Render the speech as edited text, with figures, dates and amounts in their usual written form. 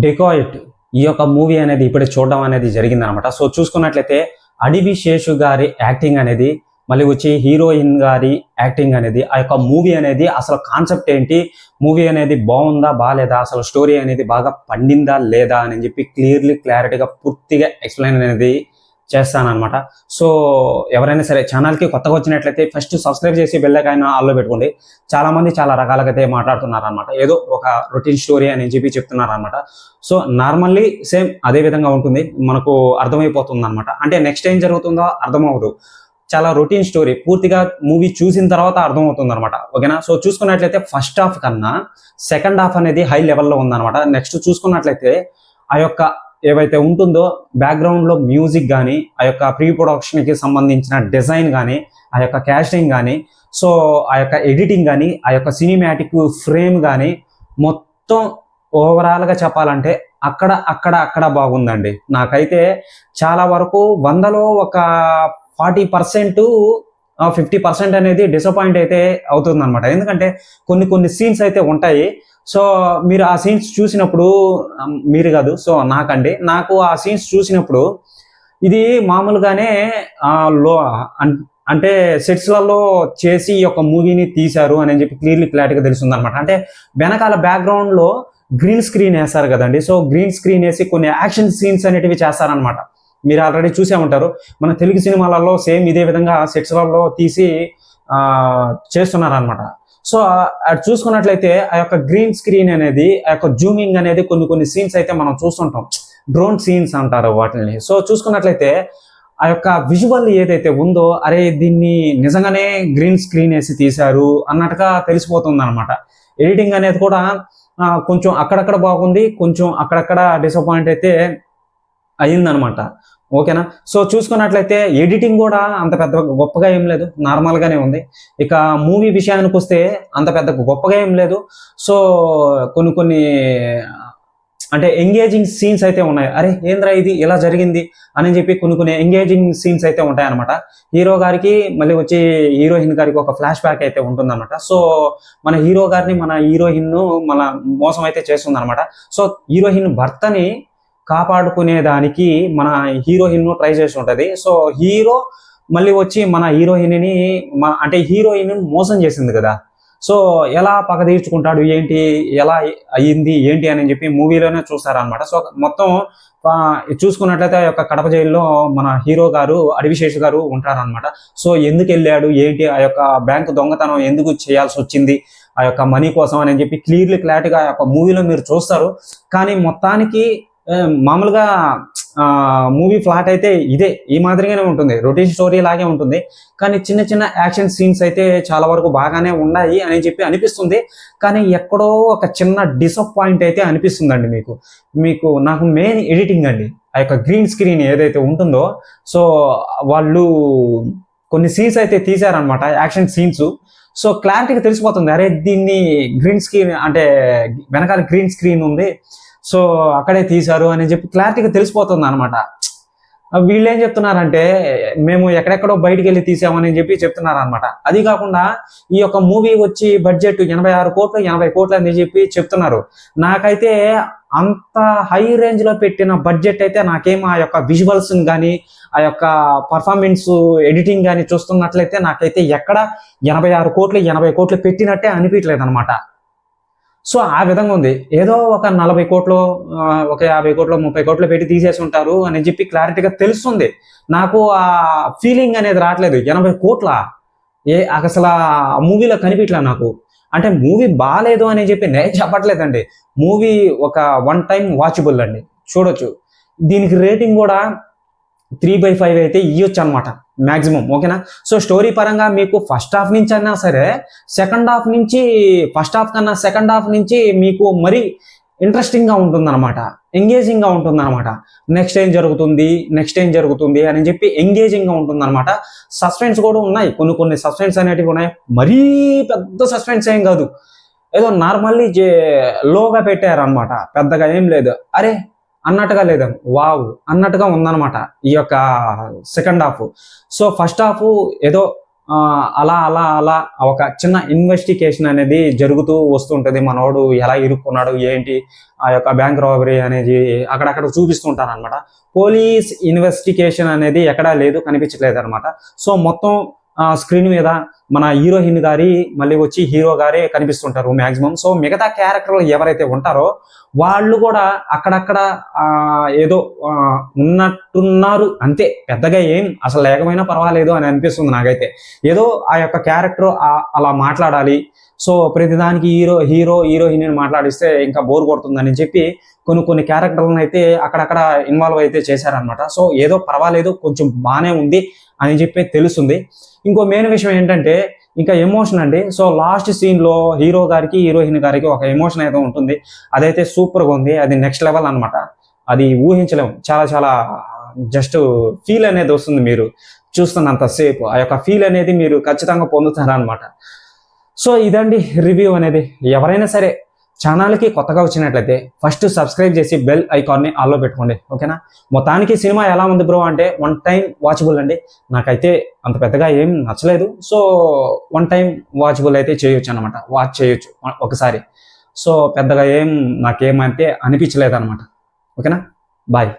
Dacoit ఈ యొక్క movie అనేది ఇప్పుడు చూడడం అనేది జరిగిందనమాట. సో చూసుకున్నట్లయితే అడివి శేషు గారి యాక్టింగ్ అనేది, మళ్ళీ వచ్చి హీరోయిన్ గారి యాక్టింగ్ అనేది, ఆ యొక్క మూవీ అనేది అసలు కాన్సెప్ట్ ఏంటి, మూవీ అనేది బాగుందా బాగాలేదా, అసలు స్టోరీ అనేది బాగా పండిందా లేదా అని చెప్పి క్లారిటీగా పూర్తిగా ఎక్స్ప్లెయిన్ అనేది చేస్తానన్నమాట. సో ఎవరైనా సరే ఛానల్కి కొత్తగా వచ్చినట్లయితే ఫస్ట్ సబ్స్క్రైబ్ చేసి బెల్ ఐకాన్ ఆల్లో పెట్టుకోండి. చాలామంది చాలా రకాలుగా అయితే మాట్లాడుతున్నారు అనమాట, ఏదో ఒక రొటీన్ స్టోరీ అని చెప్పి చెప్తున్నారు అనమాట. సో నార్మల్లీ సేమ్ అదే విధంగా ఉంటుంది, మనకు అర్థమైపోతుంది అనమాట. అంటే నెక్స్ట్ ఏం జరుగుతుందో అర్థమవుతుంది, చాలా రొటీన్ స్టోరీ, పూర్తిగా మూవీ చూసిన తర్వాత అర్థమవుతుంది అనమాట. ఓకేనా. సో చూసుకున్నట్లయితే ఫస్ట్ హాఫ్ కన్నా సెకండ్ హాఫ్ అనేది హై లెవెల్లో ఉందన్నమాట. నెక్స్ట్ చూసుకున్నట్లయితే ఆ యొక్క ఏవైతే ఉంటుందో బ్యాక్గ్రౌండ్లో మ్యూజిక్ కానీ, ఆ యొక్క ప్రీ ప్రొడక్షన్కి సంబంధించిన డిజైన్ కానీ, ఆ యొక్క క్యాస్టింగ్ కానీ, సో ఆ యొక్క ఎడిటింగ్ కానీ, ఆ యొక్క సినిమాటిక్ ఫ్రేమ్ కానీ, మొత్తం ఓవరాల్గా చెప్పాలంటే అక్కడ బాగుందండి. నాకైతే చాలా వరకు 100లో ఒక 40% 50% అనేది డిసప్పాయింట్ అయితే అవుతుంది అనమాట. ఎందుకంటే కొన్ని సీన్స్ అయితే ఉంటాయి. సో మీరు ఆ సీన్స్ చూసినప్పుడు, మీరు కాదు సో నాకు ఆ సీన్స్ చూసినప్పుడు ఇది మామూలుగానే అంటే సెట్స్లలో చేసి ఈ యొక్క మూవీని తీశారు అని చెప్పి క్లారిటీగా తెలుస్తుంది అనమాట. అంటే వెనకాల బ్యాక్గ్రౌండ్లో గ్రీన్ స్క్రీన్ వేస్తారు కదండి. సో గ్రీన్ స్క్రీన్ వేసి కొన్ని యాక్షన్ సీన్స్ అనేటివి చేస్తారనమాట. మీరు ఆల్రెడీ చూసే ఉంటారు, మన తెలుగు సినిమాలలో సేమ్ ఇదే విధంగా సెట్స్లలో తీసి చేస్తున్నారనమాట. సో అది చూసుకున్నట్లయితే ఆ యొక్క గ్రీన్ స్క్రీన్ అనేది, ఆ యొక్క జూమింగ్ అనేది కొన్ని సీన్స్ అయితే మనం చూస్తుంటాం, డ్రోన్ సీన్స్ అంటారు వాటిని. సో చూసుకున్నట్లయితే ఆ యొక్క విజువల్ ఏదైతే ఉందో, అరే దీన్ని నిజంగానే గ్రీన్ స్క్రీన్ వేసి తీశారు అన్నట్టుగా తెలిసిపోతుంది అనమాట. ఎడిటింగ్ అనేది కూడా కొంచెం అక్కడక్కడ బాగుంది, కొంచెం అక్కడక్కడ డిసప్పాయింట్ అయితే అయిందనమాట. ఓకేనా. సో చూసుకున్నట్లయితే ఎడిటింగ్ కూడా అంత పెద్ద గొప్పగా ఏం లేదు, నార్మల్గానే ఉంది. ఇక మూవీ విషయానికి వస్తే అంత పెద్ద గొప్పగా ఏం లేదు. సో కొన్ని అంటే ఎంగేజింగ్ సీన్స్ అయితే ఉన్నాయి. అరే ఏంద్రా ఇది ఇలా జరిగింది అని చెప్పి కొన్ని ఎంగేజింగ్ సీన్స్ అయితే ఉంటాయన్నమాట. హీరో గారికి మళ్ళీ వచ్చి హీరోయిన్ గారికి ఒక ఫ్లాష్ బ్యాక్ అయితే ఉంటుందన్నమాట. సో మన హీరో గారిని మన హీరోయిన్ మన మోసం అయితే చేస్తుంది అనమాట. సో హీరోయిన్ భర్తని కాపాడుకునేదానికి మన హీరోయిన్ ట్రై చేసి ఉంటుంది. సో హీరో మళ్ళీ వచ్చి మన హీరోయిన్ని అంటే హీరోయిన్ మోసం చేసింది కదా, సో ఎలా పగ తీర్చుకుంటాడు ఏంటి, ఎలా అయ్యింది ఏంటి అని చెప్పి మూవీలోనే చూస్తారనమాట. సో మొత్తం చూసుకున్నట్లయితే ఆ యొక్క కడప జైల్లో మన హీరో గారు అడివిశేషు గారు ఉంటారనమాట. సో ఎందుకు వెళ్ళాడు ఏంటి, ఆ యొక్క బ్యాంకు దొంగతనం ఎందుకు చేయాల్సి వచ్చింది ఆ యొక్క మనీ కోసం అని చెప్పి క్లారిటీగా ఆ యొక్క మూవీలో మీరు చూస్తారు. కానీ మొత్తానికి మామూలుగా మూవీ ఫ్లాట్ అయితే ఇదే ఈ మాదిరిగానే ఉంటుంది, రొటీన్ స్టోరీ లాగే ఉంటుంది. కానీ చిన్న యాక్షన్ సీన్స్ అయితే చాలా వరకు బాగానే ఉన్నాయి అని చెప్పి అనిపిస్తుంది. కానీ ఎక్కడో ఒక చిన్న డిసప్పాయింట్ అయితే అనిపిస్తుందండి మీకు నాకు మెయిన్ ఎడిటింగ్ అండి. ఆ యొక్క గ్రీన్ స్క్రీన్ ఏదైతే ఉంటుందో, సో వాళ్ళు కొన్ని సీన్స్ అయితే తీశారనమాట, యాక్షన్ సీన్స్. సో క్లారిటీగా తెలిసిపోతుంది, అరే దీన్ని గ్రీన్ స్క్రీన్ అంటే వెనకాల గ్రీన్ స్క్రీన్ ఉంది, సో అక్కడే తీశారు అని చెప్పి క్లారిటీగా తెలిసిపోతుంది అనమాట. వీళ్ళు ఏం చెప్తున్నారంటే మేము ఎక్కడెక్కడో బయటికి వెళ్ళి తీసామని చెప్పి చెప్తున్నారు అనమాట. అది కాకుండా ఈ యొక్క మూవీ వచ్చి బడ్జెట్ 86 కోట్లు 80 కోట్లు అని చెప్పి చెప్తున్నారు. నాకైతే అంత హై రేంజ్ లో పెట్టిన బడ్జెట్ అయితే నాకేం ఆ యొక్క విజువల్స్ కానీ, ఆ యొక్క పర్ఫార్మెన్స్ ఎడిటింగ్ కానీ చూస్తున్నట్లయితే నాకైతే ఎక్కడ 86 కోట్లు 80 కోట్లు పెట్టినట్టే అనిపించలేదు అనమాట. సో ఆ విధంగా ఉంది, ఏదో ఒక 40 కోట్లు ఒక 50 కోట్లు 30 కోట్లు పెట్టి తీసేసి ఉంటారు అని చెప్పి క్లారిటీగా తెలుస్తుంది. నాకు ఆ ఫీలింగ్ అనేది రావట్లేదు. 80 కోట్ల అసలు ఆ మూవీలో కనిపించలే నాకు. అంటే మూవీ బాగాలేదు అని చెప్పి నేను చెప్పట్లేదండి, మూవీ ఒక 1 టైం వాచబుల్ అండి, చూడొచ్చు. దీనికి రేటింగ్ కూడా 3/5 అయితే ఇవ్వచ్చు అనమాట మ్యాక్సిమం. ఓకేనా. సో స్టోరీ పరంగా మీకు ఫస్ట్ హాఫ్ నుంచి అయినా సరే సెకండ్ హాఫ్ నుంచి, ఫస్ట్ హాఫ్ కన్నా సెకండ్ హాఫ్ నుంచి మీకు మరీ ఇంట్రెస్టింగ్గా ఉంటుందన్నమాట, ఎంగేజింగ్గా ఉంటుందన్నమాట. నెక్స్ట్ ఏం జరుగుతుంది అని చెప్పి ఎంగేజింగ్గా ఉంటుందన్నమాట. సస్పెన్స్ కూడా ఉన్నాయి, కొన్ని సస్పెన్స్ అనేటివి ఉన్నాయి. మరీ పెద్ద సస్పెన్స్ ఏం కాదు, ఏదో నార్మల్లీ లోగా పెట్టారనమాట, పెద్దగా ఏం లేదు. అరే అన్నట్టుగా లేదా, వావ్ అన్నట్టుగా ఉందన్నమాట ఈ యొక్క second half. So first half ఏదో అలా అలా అలా ఒక చిన్న ఇన్వెస్టిగేషన్ అనేది జరుగుతూ వస్తుంటది. మనోడు ఎలా ఇరుక్కున్నాడు ఏంటి, ఆ యొక్క బ్యాంక్ రాబరీ అనేది అక్కడక్కడ చూపిస్తుంటారు అనమాట. పోలీస్ ఇన్వెస్టిగేషన్ అనేది ఎక్కడా లేదు, కనిపించలేదు అనమాట. సో మొత్తం స్క్రీన్ మీద మన హీరోయిన్ గారి మళ్ళీ వచ్చి హీరో గారే కనిపిస్తుంటారు మాక్సిమం. సో మిగతా క్యారెక్టర్లు ఎవరైతే ఉంటారో వాళ్ళు కూడా అక్కడక్కడ ఏదో ఉన్నట్టున్నారు అంతే, పెద్దగా ఏం అసలు లేకపోయినా పర్వాలేదు అని అనిపిస్తుంది నాకైతే. ఏదో ఆ యొక్క క్యారెక్టర్ అలా మాట్లాడాలి, సో ప్రతిదానికి హీరోయిన్ మాట్లాడిస్తే ఇంకా బోర్ కొడుతుందని చెప్పి కొన్ని క్యారెక్టర్లను అయితే అక్కడక్కడ ఇన్వాల్వ్ అయితే చేశారనమాట. సో ఏదో పర్వాలేదు, కొంచెం బాగానే ఉంది అని చెప్పి తెలుస్తుంది. ఇంకో మెయిన్ విషయం ఏంటంటే ఇంకా ఎమోషన్ అండి. సో లాస్ట్ సీన్లో హీరో గారికి హీరోయిన్ గారికి ఒక ఎమోషన్ అయితే ఉంటుంది, అదైతే సూపర్గా ఉంది. అది నెక్స్ట్ లెవెల్ అనమాట, అది ఊహించలేము. చాలా చాలా జస్ట్ ఫీల్ అనేది వస్తుంది మీరు చూస్తున్నంతసేపు, ఆ యొక్క ఫీల్ అనేది మీరు ఖచ్చితంగా పొందుతారనమాట. సో ఇదండి రివ్యూ అనేది. ఎవరైనా సరే ఛానల్కి కొత్తగా వచ్చినట్లయితే ఫస్ట్ సబ్స్క్రైబ్ చేసి బెల్ ఐకాన్ని ఆల్లో పెట్టుకోండి, ఓకేనా. మొత్తానికి సినిమా ఎలా ఉంది బ్రో అంటే 1 టైం వాచబుల్ అండి. నాకైతే అంత పెద్దగా ఏం నచ్చలేదు, సో 1 టైం వాచబుల్ అయితే చేయొచ్చు అనమాట, వాచ్ చేయొచ్చు ఒకసారి. సో పెద్దగా నాకేమంటే అనిపించలేదు అనమాట, ఓకేనా. బాయ్.